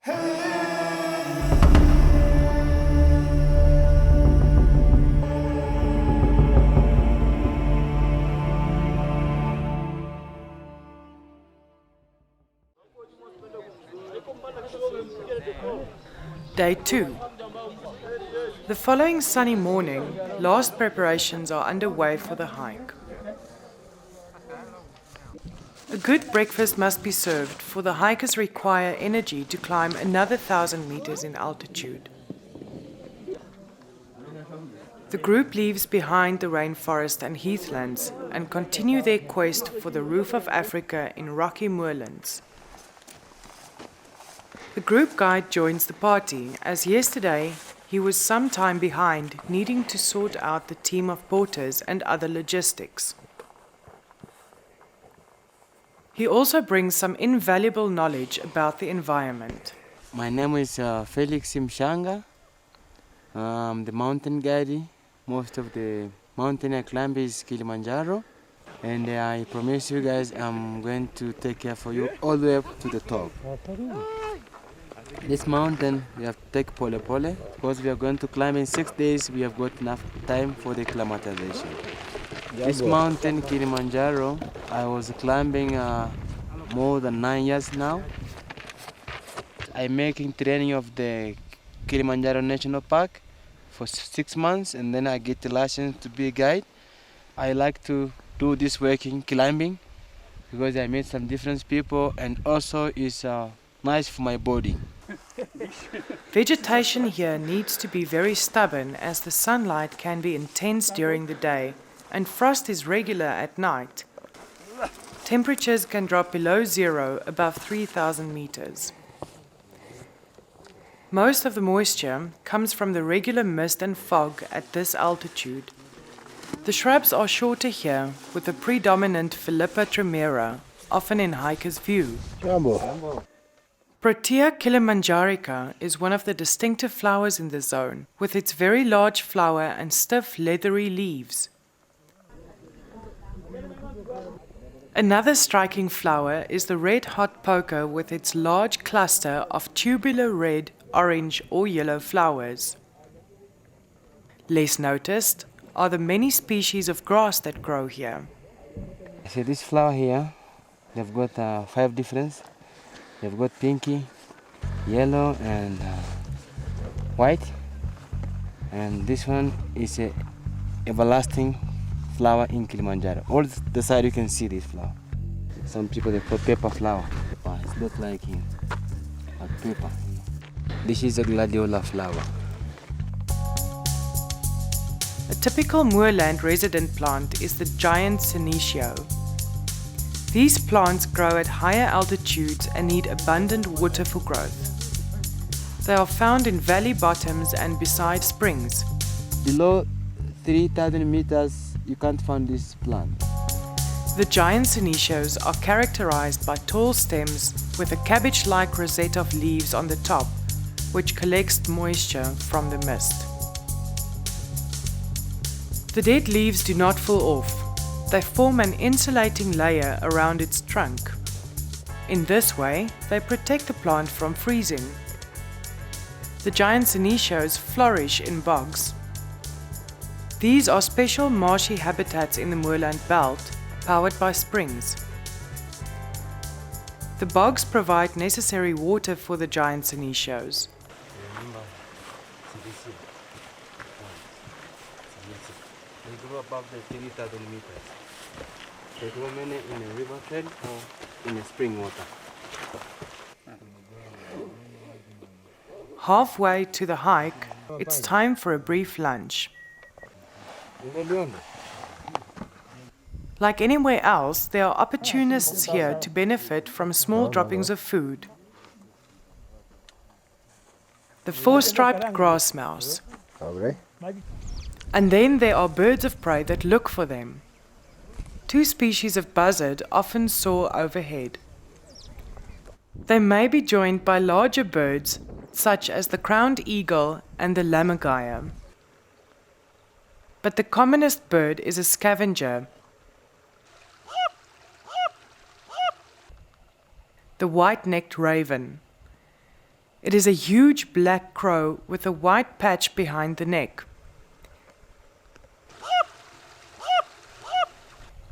Day 2. The following sunny morning, last preparations are underway for the hike. A good breakfast must be served, for the hikers require energy to climb another 1,000 meters in altitude. The group leaves behind the rainforest and heathlands and continue their quest for the roof of Africa in rocky moorlands. The group guide joins the party, as yesterday he was some time behind, needing to sort out the team of porters and other logistics. He also brings some invaluable knowledge about the environment. My name is Felix Mshanga. I'm the mountain guide. Most of the mountain I climb is Kilimanjaro. And I promise you guys I'm going to take care for you all the way up to the top. This mountain we have to take pole because we are going to climb in 6 days. We have got enough time for the acclimatization. This mountain, Kilimanjaro, I was climbing more than 9 years now. I'm making training of the Kilimanjaro National Park for 6 months, and then I get the license to be a guide. I like to do this working climbing because I meet some different people, and also it's nice for my body. Vegetation here needs to be very stubborn, as the sunlight can be intense during the day and frost is regular at night. Temperatures can drop below zero above 3,000 meters. Most of the moisture comes from the regular mist and fog at this altitude. The shrubs are shorter here, with the predominant Philippa tremera, often in hiker's view. Protea kilimanjarica is one of the distinctive flowers in the zone, with its very large flower and stiff, leathery leaves. Another striking flower is the red-hot poker with its large cluster of tubular red, orange or yellow flowers. Less noticed are the many species of grass that grow here. See this flower here, they've got 5 difference. They've got pinky, yellow and white. And this one is a everlasting flower in Kilimanjaro. All the side you can see this flower. Some people they put pepper flower. It looks like a pepper. This is a gladiola flower. A typical moorland resident plant is the giant Initio. These plants grow at higher altitudes and need abundant water for growth. They are found in valley bottoms and beside springs. Below 3,000 meters, you can't find this plant. The giant Initios are characterized by tall stems with a cabbage-like rosette of leaves on the top, which collects moisture from the mist. The dead leaves do not fall off. They form an insulating layer around its trunk. In this way, they protect the plant from freezing. The giant Initios flourish in bogs. These are special marshy habitats in the moorland belt, powered by springs. The bogs provide necessary water for the giant Initios. They grow above the 3,000 meters. They grow many in a river bed or in a spring water. Halfway to the hike, it's time for a brief lunch. Like anywhere else, there are opportunists here to benefit from small droppings of food. The four-striped grass mouse. And then there are birds of prey that look for them. 2 species of buzzard often soar overhead. They may be joined by larger birds, such as the crowned eagle and the lammergeier. But the commonest bird is a scavenger, the white-necked raven. It is a huge black crow with a white patch behind the neck.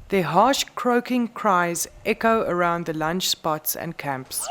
Their harsh croaking cries echo around the lunch spots and camps.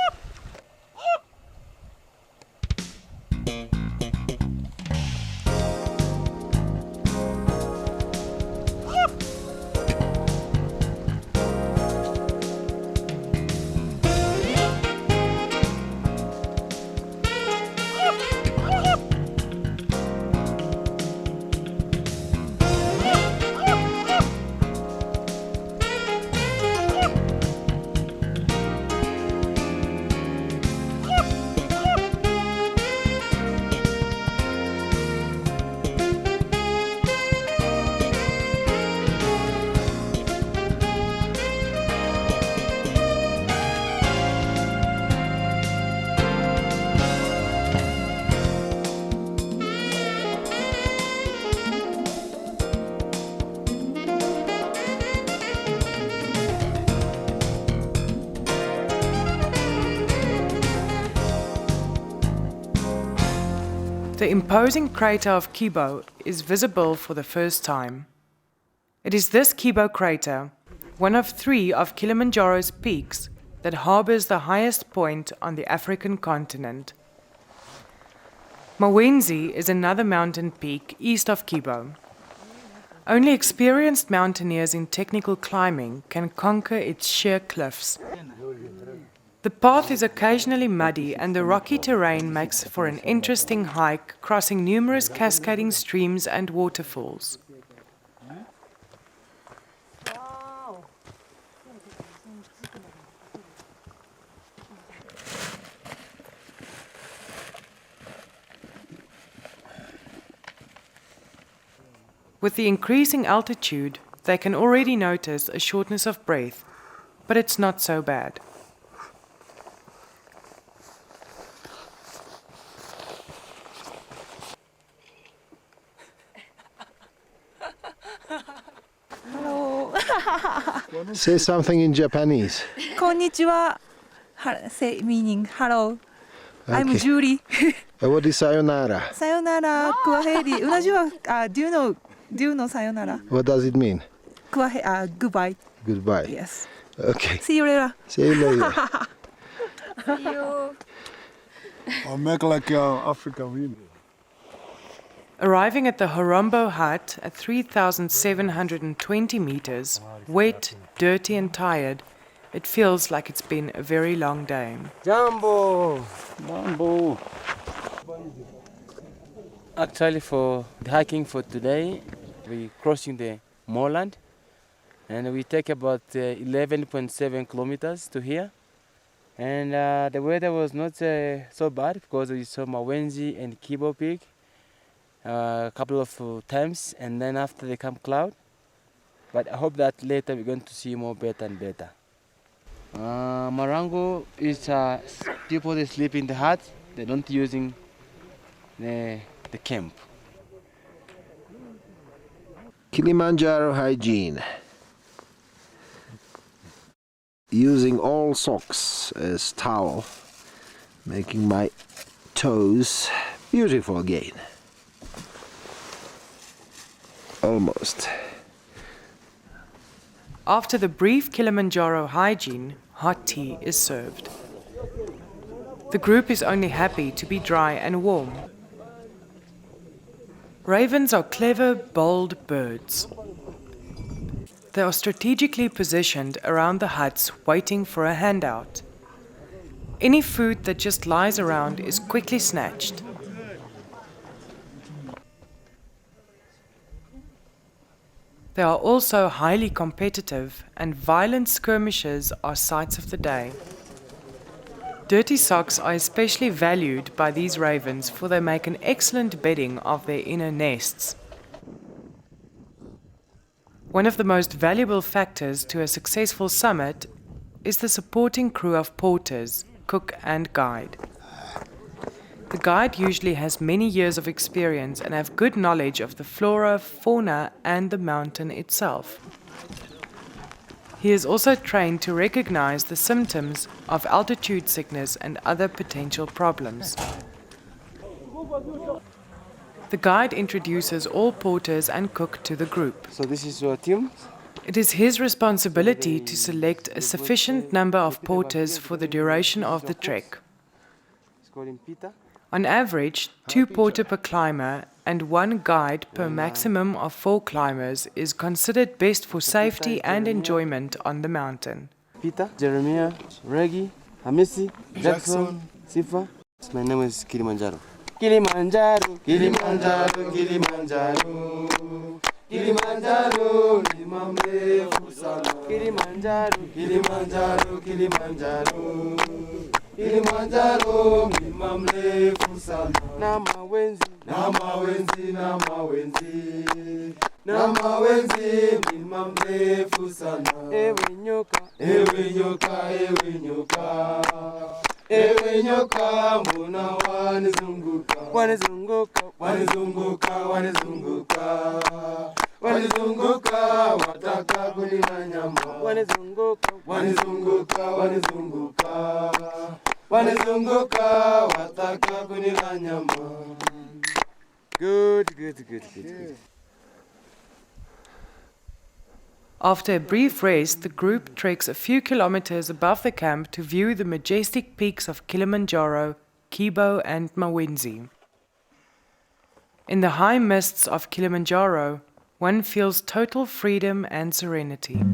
The imposing crater of Kibo is visible for the first time. It is this Kibo crater, one of 3 of Kilimanjaro's peaks, that harbors the highest point on the African continent. Mawenzi is another mountain peak east of Kibo. Only experienced mountaineers in technical climbing can conquer its sheer cliffs. The path is occasionally muddy and the rocky terrain makes for an interesting hike, crossing numerous cascading streams and waterfalls. With the increasing altitude, they can already notice a shortness of breath, but it's not so bad. Hello. Say something in Japanese. Konnichiwa. Say meaning hello. I'm Okay. Julie. What is sayonara? Sayonara. Kuaheri. Do you know sayonara? What does it mean? Goodbye. Goodbye. Yes. Okay. See you later. See you later. See you. I'll make like African women. Arriving at the Horombo hut at 3,720 meters, wet, dirty and tired, it feels like it's been a very long day. Jumbo! Jumbo! Actually, for the hiking for today, we're crossing the moorland and we take about 11.7 kilometers to here. And the weather was not so bad because we saw Mawenzi and Kibo Peak a couple of times, and then after they come cloud. But I hope that later we're going to see more better and better. Marango is people they sleep in the hut. They don't using the camp. Kilimanjaro hygiene. Using all socks as towel, making my toes beautiful again. Almost. After the brief Kilimanjaro hygiene, hot tea is served. The group is only happy to be dry and warm. Ravens are clever, bold birds. They are strategically positioned around the huts waiting for a handout. Any food that just lies around is quickly snatched. They are also highly competitive, and violent skirmishes are sights of the day. Dirty socks are especially valued by these ravens, for they make an excellent bedding of their inner nests. One of the most valuable factors to a successful summit is the supporting crew of porters, cook and guide. The guide usually has many years of experience and have good knowledge of the flora, fauna and the mountain itself. He is also trained to recognize the symptoms of altitude sickness and other potential problems. The guide introduces all porters and cook to the group. So this is your team. It is his responsibility to select a sufficient number of porters for the duration of the trek. It's called Pita. On average, 2 porter per climber and 1 guide per maximum of 4 climbers is considered best for safety and enjoyment on the mountain. Peter, Jeremiah, Reggie, Hamisi, Jackson, Sifa. My name is Kilimanjaro. Kilimanjaro, Kilimanjaro, Kilimanjaro. Kilimanjaro, Limamre Fusana. Kilimanjaro, Kilimanjaro, Kilimanjaro. Kilimanjaro, Limamre Fusana. Nama wenzi, nama wenzi, nama wenzi. Nama wenzi, Limamre Fusana. Ewe nyoka, ewe nyoka, ewe nyoka. Ewe nyoka, mbona wanizunguka. Wanizunguka, wanizunguka, wanizunguka. Wanizunguka, wataka kunila nyama. Wanizunguka, wanizunguka, wanizunguka. Wanizunguka, wataka kunila nyama. Good, good, good, good, good. After a brief rest, the group treks a few kilometers above the camp to view the majestic peaks of Kilimanjaro, Kibo and Mawenzi. In the high mists of Kilimanjaro, one feels total freedom and serenity.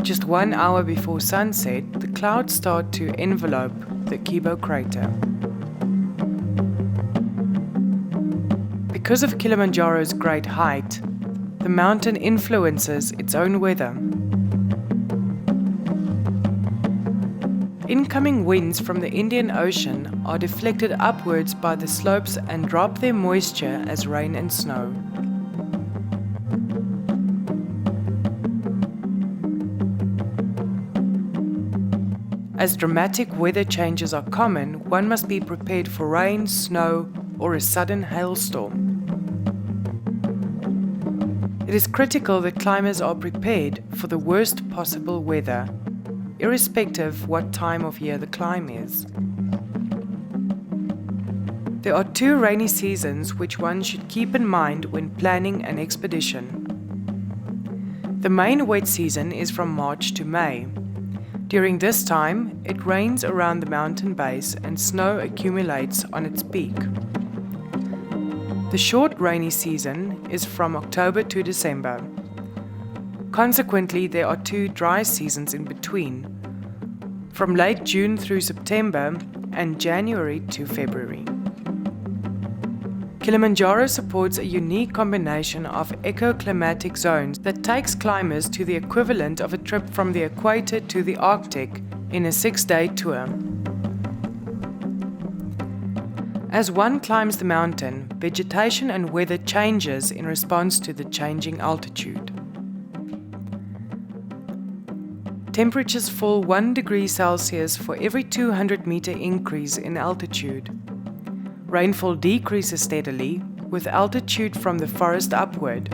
Just 1 hour before sunset, the clouds start to envelope the Kibo crater. Because of Kilimanjaro's great height, the mountain influences its own weather. Incoming winds from the Indian Ocean are deflected upwards by the slopes and drop their moisture as rain and snow. As dramatic weather changes are common, one must be prepared for rain, snow, or a sudden hailstorm. It is critical that climbers are prepared for the worst possible weather, irrespective what time of year the climb is. There are 2 rainy seasons which one should keep in mind when planning an expedition. The main wet season is from March to May. During this time, it rains around the mountain base and snow accumulates on its peak. The short rainy season is from October to December. Consequently, there are 2 dry seasons in between, from late June through September and January to February. Kilimanjaro supports a unique combination of ecoclimatic zones that takes climbers to the equivalent of a trip from the equator to the Arctic in a 6-day tour. As one climbs the mountain, vegetation and weather changes in response to the changing altitude. Temperatures fall 1 degree Celsius for every 200-meter increase in altitude. Rainfall decreases steadily, with altitude from the forest upward.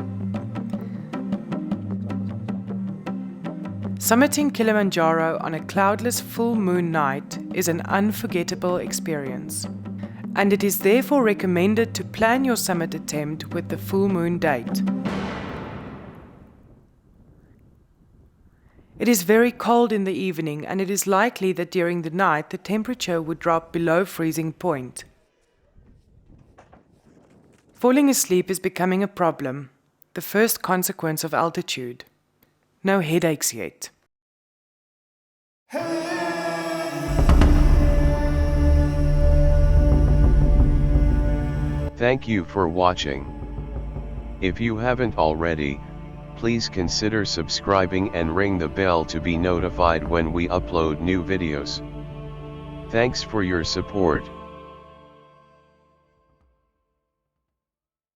Summiting Kilimanjaro on a cloudless full moon night is an unforgettable experience, and it is therefore recommended to plan your summit attempt with the full moon date. It is very cold in the evening, and it is likely that during the night the temperature would drop below freezing point. Falling asleep is becoming a problem, the first consequence of altitude. No headaches yet. Thank you for watching. If you haven't already, please consider subscribing and ring the bell to be notified when we upload new videos. Thanks for your support.